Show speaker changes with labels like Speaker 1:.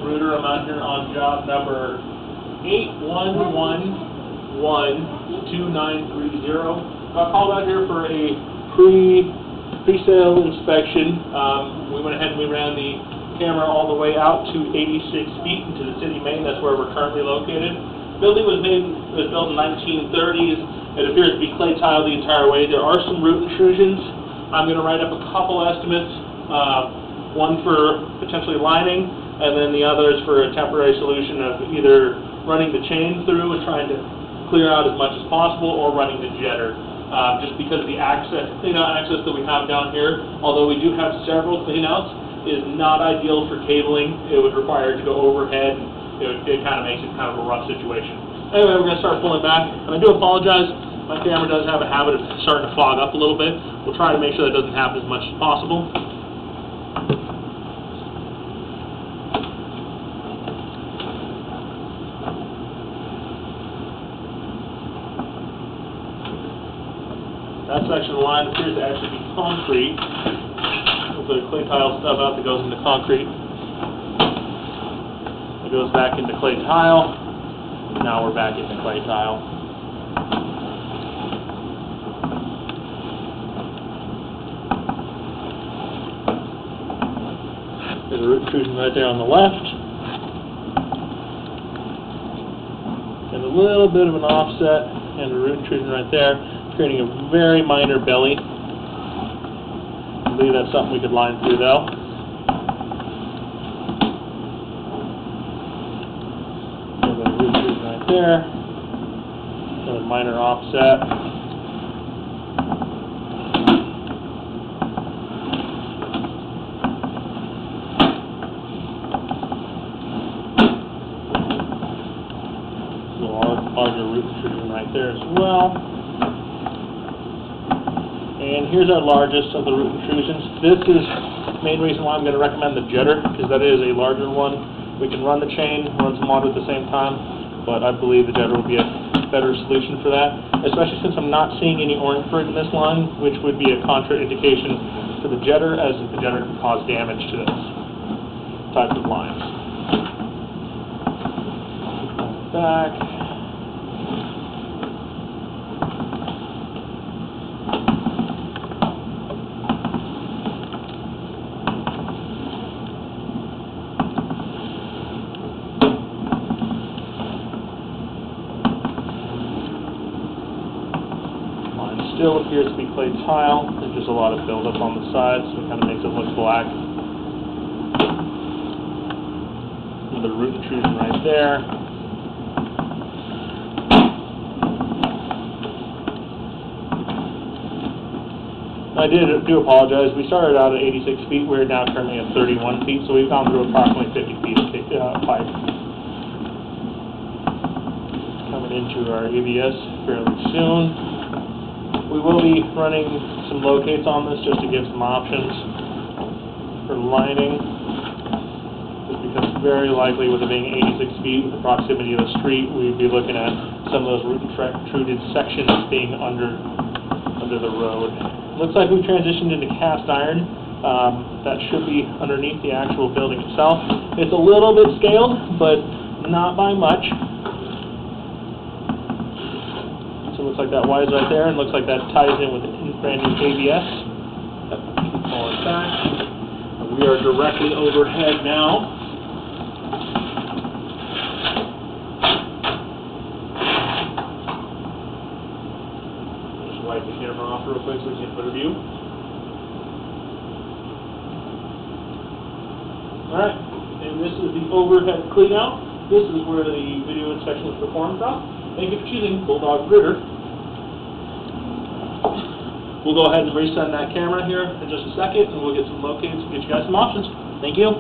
Speaker 1: Reuter. I'm out here on job number 8112930. Got called out here for a pre-sale inspection. We went ahead and we ran the camera all the way out to 86 feet into the city main. That's where we're currently located. Building was built in 1930s. It appears to be clay tile the entire way. There are some root intrusions. I'm going to write up a couple estimates, one for potentially lining, and then the other is for a temporary solution of either running the chain through and trying to clear out as much as possible, or running the jetter. Just because the cleanout access that we have down here, although we do have several cleanouts, is not ideal for cabling. It would require it to go overhead. It kind of makes it kind of a rough situation. Anyway, we're going to start pulling back, and I do apologize. My camera does have a habit of starting to fog up a little bit. We'll try to make sure that doesn't happen as much as possible. That section of the line appears to actually be concrete. With the clay tile stuff out that goes into concrete. It goes back into clay tile. Now we're back into clay tile. There's a root intrusion right there on the left. And a little bit of an offset and a root intrusion right there, creating a very minor belly. I believe that's something we could line through though. There, a minor offset. A larger root intrusion right there as well. And here's our largest of the root intrusions. This is the main reason why I'm going to recommend the jetter, because that is a larger one. We can run the chain, run some water at the same time. But I believe the jetter would be a better solution for that, especially since I'm not seeing any orange fruit in this line, which would be a contraindication for the jetter, as the jetter can cause damage to this type of lines. Back. Still appears to be clay tile. There's just a lot of buildup on the sides, so it kind of makes it look black. Another root intrusion right there. I do apologize. We started out at 86 feet. We're now currently at 31 feet, so we've gone through approximately 50 feet of pipe. Coming into our ABS fairly soon. We will be running some locates on this just to give some options for lining, just because very likely with it being 86 feet with the proximity of the street, we'd be looking at some of those root intruded sections being under the road. Looks like we've transitioned into cast iron. That should be underneath the actual building itself. It's a little bit scaled, but not by much. So it looks like that wire's right there, and looks like that ties in with the brand new ABS. Pull it back. And we are directly overhead now. Just wipe the camera off real quick so we can get a better view. Alright, and this is the overhead cleanout. This is where the video inspection was performed from. Thank you for choosing Bulldog Reuter. We'll go ahead and resend that camera here in just a second, and we'll get some locates and get you guys some options. Thank you.